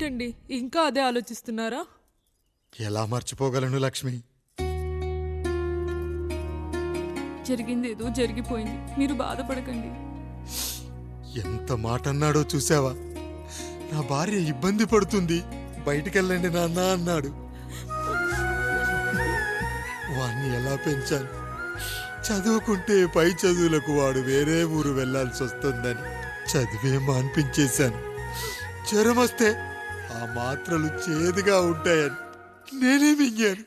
ఏంటండి ఇంకా అదే ఆలోచిస్తున్నారా? ఎలా మర్చిపోగలను లక్ష్మి? జరిగింది ఏదో జరిగిపోయింది, మీరు బాధపడకండి. ఎంత మాట అన్నాడో చూసావా? నా భార్య ఇబ్బంది పడుతుంది, బయటికెళ్ళండి నాన్న అన్నాడు. వాణ్ణి ఎలా పెంచాను? చదువుకుంటే పై చదువులకు వాడు వేరే ఊరు వెళ్లాల్సి వస్తుందని చదివే మాన్పించేశాను. జ్వరం వస్తే ఆ మాత్రలు చేదుగా ఉంటాయని నేనే మింగాను.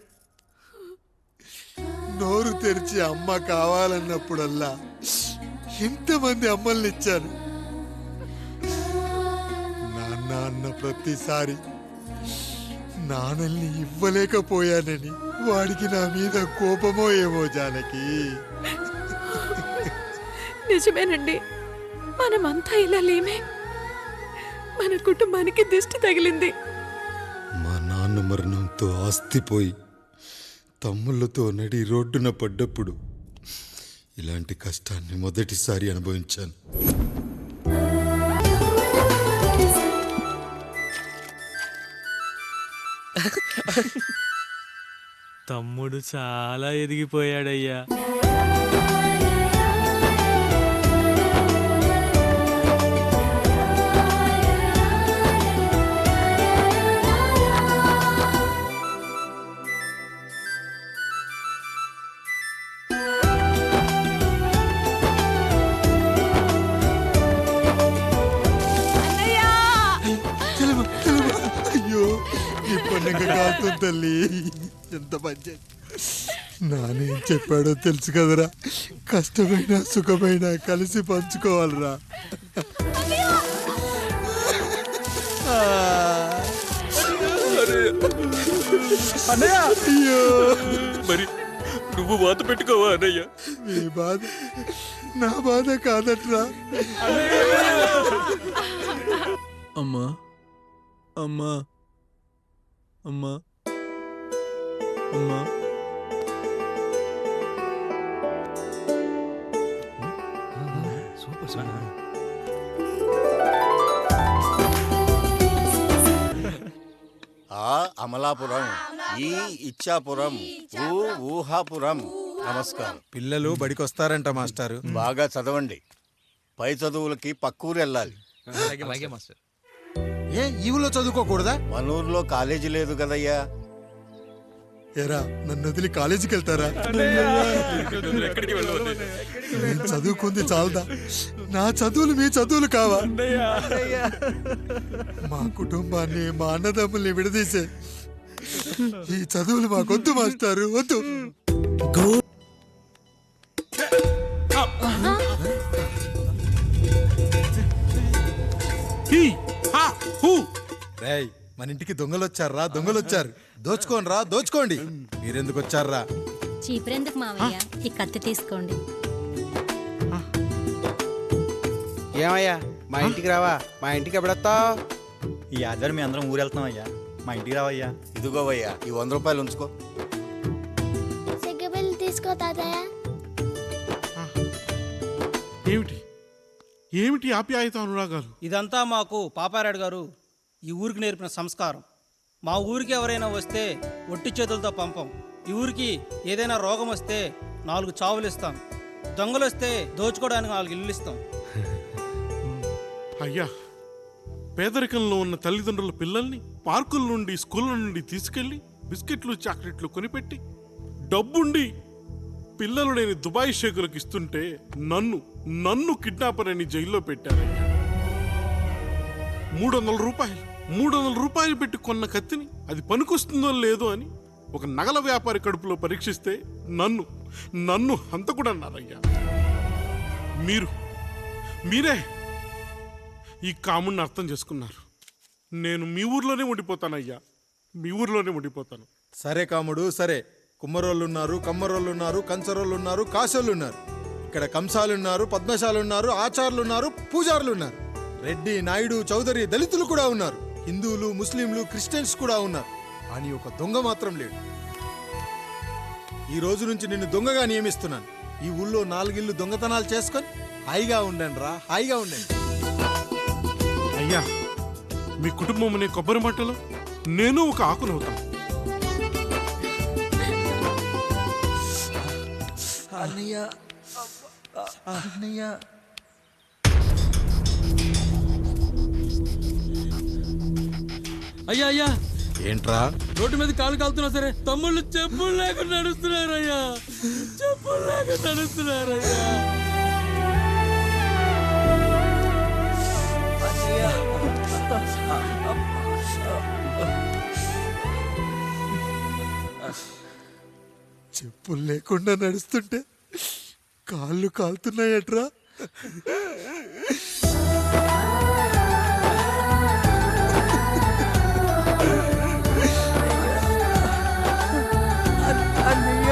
నోరు తెరిచి అమ్మ కావాలన్నప్పుడల్లా ఇంతమంది అమ్మల్ని ఇచ్చాను. నాన్న అన్న ప్రతిసారి నాన్నల్ని ఇవ్వలేకపోయానని వాడికి నా మీద కోపమో ఏమో జానకి. నిజమేనండి, మనమంతా ఇలా లేమే. మన కుటుంబానికి దిష్టి తగిలింది. మా నాన్న మరణంతో ఆస్తిపోయి తమ్ముళ్ళతో నడి రోడ్డున పడ్డప్పుడు ఇలాంటి కష్టాన్ని మొదటిసారి అనుభవించాను. తమ్ముడు చాలా ఎదిగిపోయాడయ్యా. అయ్యో ఈ పండుగ కాదు తల్లి, ఎంత మంచి. నానేం చెప్పాడో తెలుసు కదరా, కష్టమైన సుఖమైన కలిసి పంచుకోవాలరా. అయ్యో మరి నువ్వు బాధ పెట్టుకోవా అన్నయ్య? మీ బాధ నా బాధ కాదట్రా. అమ్మా అమ్మా అమ్మా అమ్మా ఆ అమలాపురం, ఈ ఇచ్చాపురం, ఊహాపురం. నమస్కారం. పిల్లలు బడికొస్తారంట మాస్టారు. బాగా చదవండి, పై చదువులకి పక్కూరు వెళ్ళాలి. ఏ ఈ ఊళ్ళో చదువుకోకూడదా? మన ఊర్లో కాలేజీ లేదు కదయ్యా. ఎరా నన్ను వదిలి కాలేజీకి వెళ్తారా? నేను చదువుకుంది చాలదా? నా చదువులు మీ చదువులు కావా? మా కుటుంబాన్ని మా అన్నదమ్ముల్ని విడదీసే ఈ చదువులు మాకొద్దు మాస్టారు, వద్దు. రేయ్ మన ఇంటికి దొంగలొచ్చారా? దొంగలొచ్చారు. దోచుకోండి రా, దోచుకోండి. మీరెందుకు వచ్చారా? చీపురెందుకు మావయ్య, ఈ కత్తి తీసుకోండి. ఏమయ్యా మా ఇంటికి రావా? మా ఇంటికి ఎప్పుడొస్తావు? ఈ ఆధారం మీ అందరం ఊరెళ్తాం అయ్యా, మా ఇంటికి రావయ్యా. ఇదిగోవయ్యా, ఈ 100 రూపాయలు ఉంచుకో. సిగ్గబిల్లు తీసుకో తాతయ్య. ఏమిటి ఏమిటి ఆప్యాయత అనురాగాలు? ఇదంతా మాకు పాపారాయుడు గారు ఈ ఊరికి నేర్పిన సంస్కారం. మా ఊరికి ఎవరైనా వస్తే ఒట్టి చేతులతో పంపం. ఈ ఊరికి ఏదైనా రోగం వస్తే 4 చావులు ఇస్తాం. దొంగలు వస్తే దోచుకోవడానికి 4 ఇల్లు ఇస్తాం. అయ్యా, పేదరికంలో ఉన్న తల్లిదండ్రుల పిల్లల్ని పార్కుల నుండి స్కూళ్ళ నుండి తీసుకెళ్లి బిస్కెట్లు చాక్లెట్లు కొనిపెట్టి డబ్బుండి పిల్లలు లేని దుబాయ్ షేకులకు ఇస్తుంటే నన్ను కిడ్నాపర్ అని జైల్లో పెట్టారయ్యా. 300 రూపాయలు పెట్టి కొన్న కత్తిని అది పనికొస్తుందో లేదో అని ఒక నగల వ్యాపారి కడుపులో పరీక్షిస్తే నన్ను హంతకుడన్నారయ్యా. మీరే ఈ కాముడిని అర్థం చేసుకున్నారు. నేను మీ ఊర్లోనే ఉండిపోతానయ్యా, మీ ఊర్లోనే ఉండిపోతాను. సరే కాముడు సరే. కుమ్మరోళ్ళున్నారు, కమ్మరోళ్ళున్నారు, కంచరోళ్ళున్నారు, కాశోళ్ళున్నారు. ఇక్కడ కంసాలున్నారు, పద్మశాలున్నారు, ఆచార్యులున్నారు, పూజారులున్నారు. రెడ్డి, నాయుడు, చౌదరి, దళితులు కూడా ఉన్నారు. హిందువులు, ముస్లింలు, క్రిస్టియన్స్ కూడా ఉన్నారు. అని ఒక దొంగ మాత్రం లేడు. ఈ రోజు నుంచి నిన్ను దొంగగా నియమిస్తున్నాను. ఈ ఊళ్ళో 4 ఇళ్ళు దొంగతనాలు చేసుకొని హాయిగా ఉండండి రా, హాయిగా ఉండండి. అయ్యా, మీ కుటుంబం అనే కొబ్బరి మట్టలో నేను ఒక ఆకునవుతాను. అన్నయ్య అన్నయ్య అయ్యా అయ్యా, ఏంట్రా రోడ్డు మీద కాలు కాలుతున్నా సరే తమ్ముళ్ళు చెప్పులు లేకుండా నడుస్తున్నారయ్యా, చెప్పులు లేకుండా నడుస్తున్నారయ్యా. చెప్పులు లేకుండా నడుస్తుంటే కాళ్ళు కాలుతున్నాయట్రా. అన్నయ్య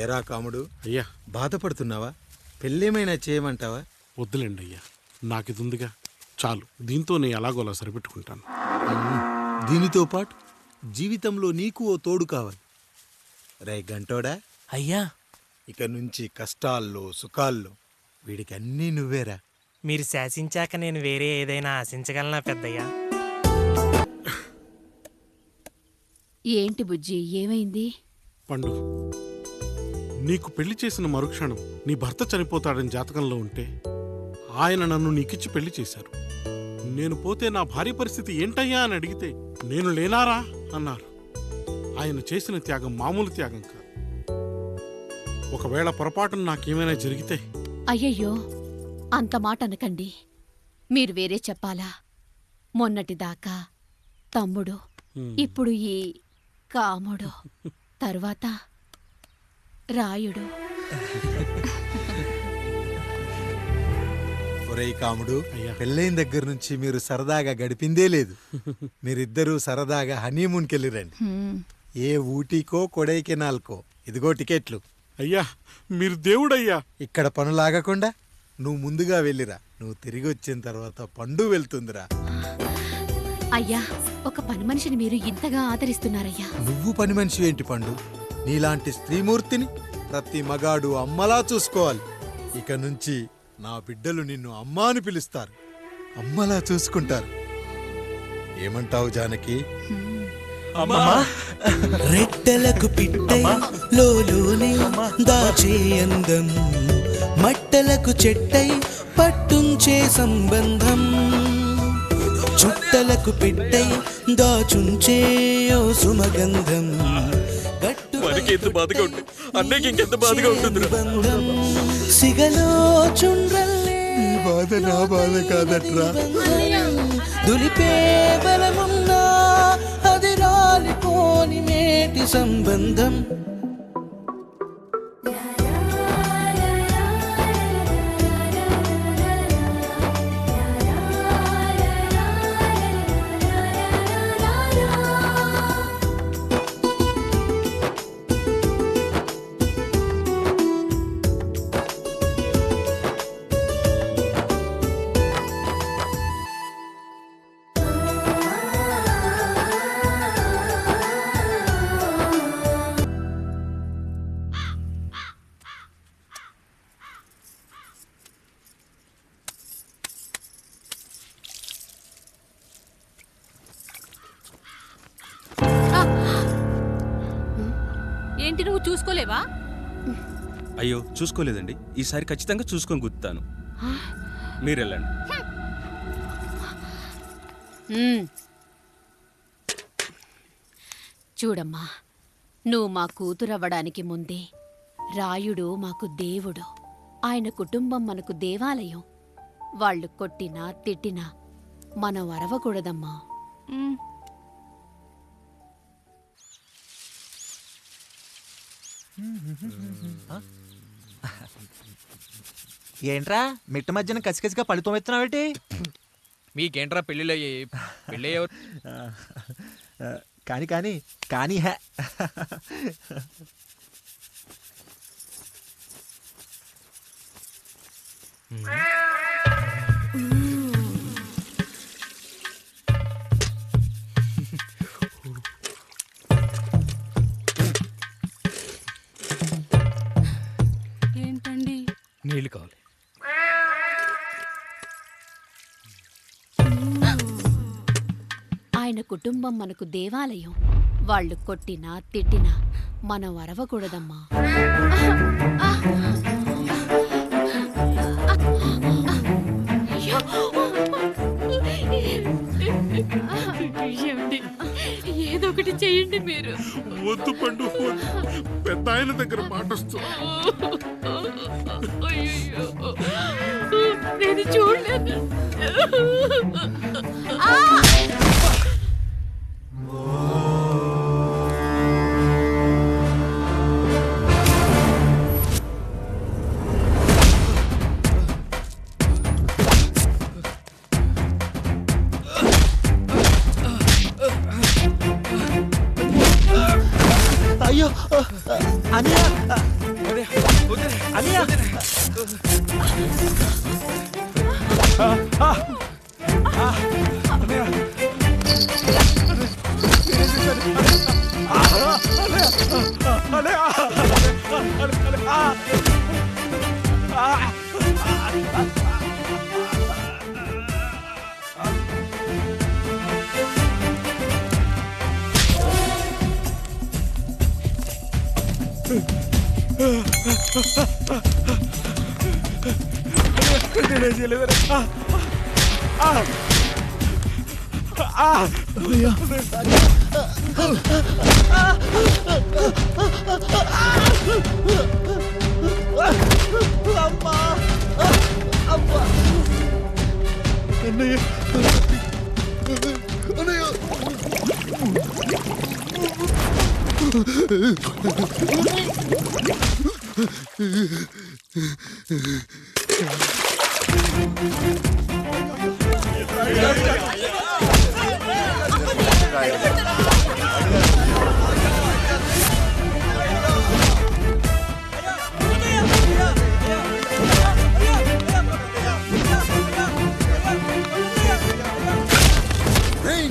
ఏరా కాముడు, అయ్యా బాధపడుతున్నావా? పెళ్ళేమైనా చేయమంటావా? వద్దులేండి అయ్యా, నాకు ఇది ఉందిగా చాలు, దీంతో నేను ఎలాగోలా సరిపెట్టుకుంటాను. దీనితో పాటు జీవితంలో నీకు ఓ తోడు కావాలి. రే గంటోడా, అయ్యా ఇక నుంచి కష్టాల్లో సుఖాల్లో వీడికి అన్నీ నువ్వేరా. మీరు శాసించాక నేను వేరే ఏదైనా ఆశించగలనా పెద్దయ్యా? ఏంటి బుజ్జి, ఏమైంది? పండు, నీకు పెళ్లి చేసిన మరుక్షణం నీ భర్త చనిపోతాడని జాతకంలో ఉంటే ఆయన నన్ను నీకిచ్చి పెళ్లి చేశారు. నేను పోతే నా భార్య పరిస్థితి ఏంటయ్యా అని అడిగితే నేను లేనారా అన్నారు. ఆయన చేసిన త్యాగం మామూలు త్యాగం కాదు. ఒకవేళ పొరపాటున నాకేమైనా జరిగితే అయ్యయ్యో, అంత మాట అనకండి. మీరు వేరే చెప్పాలా? మొన్నటిదాకా తమ్ముడు, ఇప్పుడు ఈ కాముడు, తరువాత రాయుడు. ఒరేయ్ కాముడు, అయ్యా. పెళ్ళైన దగ్గర నుంచి మీరు సరదాగా గడిపిందే లేదు. మీరిద్దరూ సరదాగా హనీమూన్కి వెళ్ళిరండి. ఏ ఊటీకో కొడైకెనాల్కో. ఇదిగో టికెట్లు. అయ్యా మీరు దేవుడయ్యా. ఇక్కడ పనులాగకుండా నువ్వు ముందుగా వెళ్ళిరా. నువ్వు తిరిగి వచ్చిన తర్వాత పండు వెళ్తుందిరా. అయ్యా, ఒక పని మనిషిని మీరు ఇంతగా ఆదరిస్తున్నారయ్యా. నువ్వు పని మనిషి ఏంటి పండు? నీలాంటి స్త్రీమూర్తిని ప్రతి మగాడు అమ్మలా చూసుకోవాలి. ఇక నుంచి నా బిడ్డలు నిన్ను అమ్మా అని పిలుస్తారు, అమ్మలా చూసుకుంటారు. ఏమంటావు జానకి? రెట్టలకు పిట్టై లోలోనే దాచే అందం, మట్టలకు చెట్టై పట్టుంచే సంబంధం, చుట్టలకు పిట్టై దాచుంచే ఓ సుమగంధం, మనకి ఎంత బాధగా ఉంటుంది, అన్నయ్యకి ఇంకెంత బాధగా ఉంటుంది. సిగలో చుండ్రల్లే ఈ బాధ నా బాధ కాదట్రా. దులిపే బలమున్నా అది రాలిపోని మేటి సంబంధం. ఏంటి, నువ్వు చూసుకోలేవా? అయ్యో చూసుకోలేదండి, ఈసారి ఖచ్చితంగా చూసుకొని గుర్తాను. మీరు వెళ్ళండి. చూడమ్మా, నువ్వు మా కూతురవ్వడానికి ముందే రాయుడు మాకు దేవుడు. ఆయన కుటుంబం మనకు దేవాలయం. వాళ్ళు కొట్టినా తిట్టినా మనం అరవకూడదమ్మా. ఏంట్రా మిట్ట మధ్యన కసికసిగా పడిపోమెత్తున్నావేటి? మీకేంట్రా పెళ్ళిళ్ళయ్యి? పెళ్ళి కానీ కానీ కానీ హే ఏంటండి? నీళ్ళు కావాలి. ఆయన కుటుంబం మనకు దేవాలయం. వాళ్ళు కొట్టినా తిట్టినా మనం అరవకూడదమ్మా. ఏదో ఒకటి చెయ్యండి మీరు. వద్దు పండు, పెద్ద ఆయన దగ్గర మాట వస్తుంది. నేను చూడలేదు. అయ్యో అనియా అనియా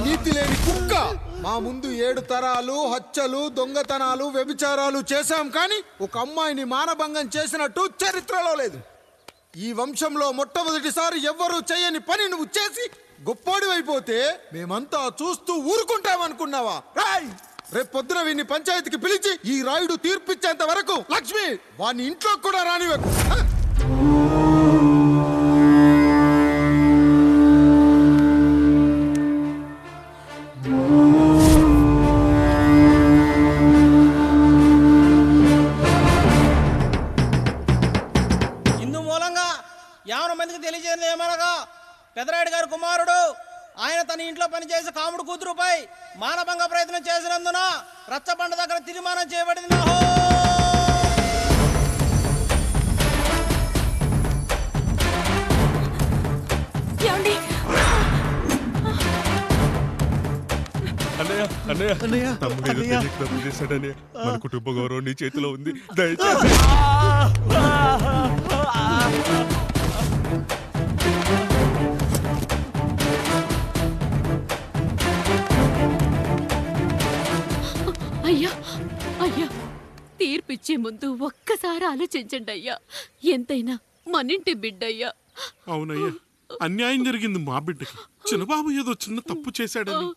నీతి లేని కుక్క, మా ముందు 7 తరాలు హత్యలు, దొంగతనాలు, వ్యభిచారాలు చేశాం, కానీ ఒక అమ్మాయిని మానభంగం చేసినట్టు చరిత్రలో లేదు. ఈ వంశంలో మొట్టమొదటిసారి ఎవ్వరూ చేయని పని నువ్వు చేసి గొప్పోడివైపోతే మేమంతా చూస్తూ ఊరుకుంటామనుకున్నావా? రేపు పొద్దున వీడిని పంచాయతీకి పిలిచి ఈ రాయుడు తీర్పిచ్చేంత వరకు లక్ష్మి వాడిని ఇంట్లో కూడా రానివ్వకు. ఇందు మూలంగా 50 మందికి తెలియజేయడం ఏమనగా, పెదరాయుడు గారి కుమారుడు ఆయన తన ఇంట్లో పనిచేసే కాముడు కూతురుపై మానభంగ ప్రయత్నం చేసినందున రచ్చబండ దగ్గర తీర్మానం చేయబడింది. తప్పు చేశాడని మన కుటుంబ గౌరవం నీ చేతిలో ఉంది, దయచేసి. అయ్యా అయ్యా, తీర్పిచ్చే ముందు ఒక్కసారి ఆలోచించండి అయ్యా. ఎంతైనా మనింటి బిడ్డయ్యా. అవునయ్యా, అన్యాయం జరిగింది మా బిడ్డకి. చిన్నబాబు ఏదో చిన్న తప్పు చేశాడని.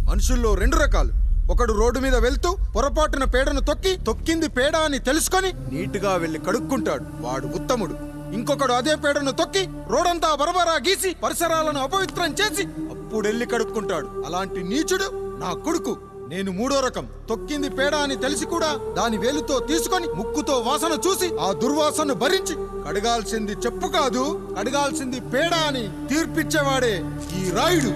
మనుషుల్లో 2 రకాలు. ఒకడు రోడ్డు మీద వెళ్తూ పొరపాటున పేడను తొక్కింది పేడ అని తెలుసుకొని నీటుగా వెళ్లి కడుక్కుంటాడు, వాడు ఉత్తముడు. ఇంకొకడు అదే పేడను తొక్కి రోడంతా బరబరా గీసి పరిసరాలను అపవిత్రం చేసి అప్పుడెళ్ళి కడుక్కుంటాడు. అలాంటి నీచుడు నా కొడుకు. నేను 3వ రకం. తొక్కింది పేడ అని తెలిసి కూడా దాని వేలుతో తీసుకొని ముక్కుతో వాసన చూసి ఆ దుర్వాసనను భరించి కడగాల్సింది చెప్పు కాదు, కడగాల్సింది పేడ అని తీర్పిచ్చేవాడే ఈ రాయుడు.